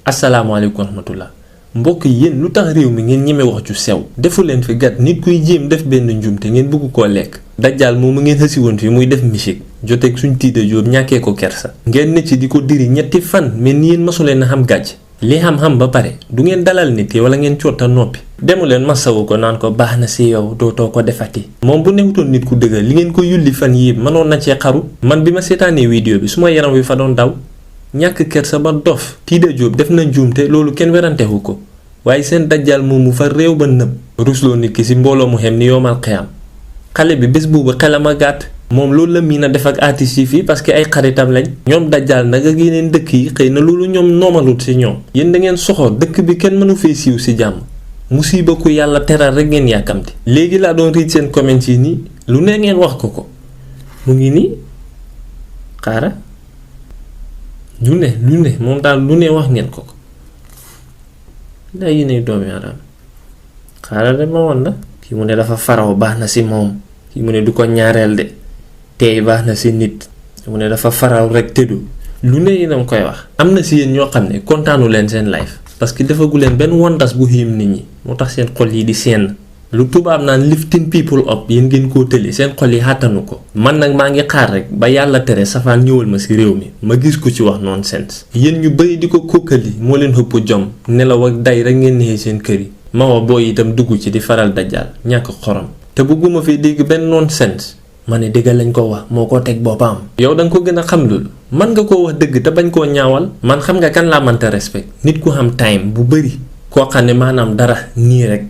asalaamaaleykum wa rahmatullah mbokk yi yéen lu tax réew mi ngeen ñeme wax ju sew defu leen fi gat nit kuy jéem def benn njumte ngeen bëgg koo lekk dajjaal moomu ngeen xësi woon fi muy def musique joteeg suñ tiida jóob ñàkkee ko kersa ngeen ne ci di ko diri ñetti fan mais ni yéen masu leen a xam gàcc li xam-xam ba pare du ngeen dalal nit yi wala ngeen coota noppi demu leen masawu ko naan ko baax na si yow dootoo ko defati moom bu newutoon nit ku dëgër li ngeen ko yulli fan yii mënoon na cee xaru man bi ma seetaanee vidéo bi suma yaram wi fa doon daw ñàkk kersa ba dof tiida jóob def na njuumte loolu kenn werantewu ko waaye seen dajjaal moomu fa réew ba nëb rusloo nit ki si mbooloo mu xem ni yoomal xiyam xale bi bés boobu xelam a gàtt moom loolu la miin a def ak artistes yi fii parce que ay xaritam lañ ñoom dajjaal nag ak yeneen dëkk yi xëy na loolu ñoom noomalut si ñoom yéen da ngeen soxor dëkk bi kenn mënu fee siiw si jàmm musiba ku yàlla teral rek ngeen yàkkamti léegi laa doon riit seen comments yi nii lu ne ngeen wax ko mu ngi nii xaara lu ne moom daal lu ne wax ngeen ko daa yéene doomi aadama xaaral de ma woon la kii mu ne dafa faraw baax na si moom kii mu ne du ko ñaareel de tey baax na si nit kii mu ne dafa faraw rek tëddu lu ne yéen a koy wax am na si yéen ñoo xam ne kontaanu leen seen life parce que defagu leen benn wondas bu xiim nit ñi moo tax seen xol yi di seen lu tubaab naan lifting people up yéen ngeen koo tëli seen xol yi xàttanu ko man nag maa ngi xaar rek ba yàlla tere safaan ñëwal ma si réew mi ma gis ko ci wax nonsense yéen ñu bëri di ko kókkali moo leen xëpp jom nelaw ak day rek ngeen neexee seen kër yi ma wax booy itam dugg ci di faral dajjaal ñàkk xorom te bëgguma fi dégg benn nonsense ma ne dëgg lañ ko wax moo ko teg boppam yow da nga ko gën a xam loolu man nga koo wax dëgg te bañ koo ñaawal man xam nga kan laa mënta respect nit ku xam time bu bëri koo xam ne maanaam dara nii rek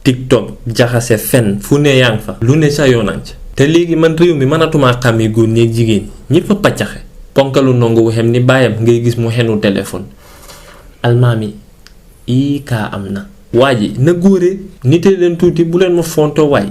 TikTok jaxase fen fu ne yaa ngi fa lu ne sa yoonaan ca te léegi man réew mi mënatumaa xàmmee góor ñeeg jigéen ñi ñëpp a paccaxe ponkalu ndongo wu xem ni bàyyam ngay gis mu xenu téléphone almaami ii kaa am na waa ji na góore nitee leen tuuti bu leen ma fonto waay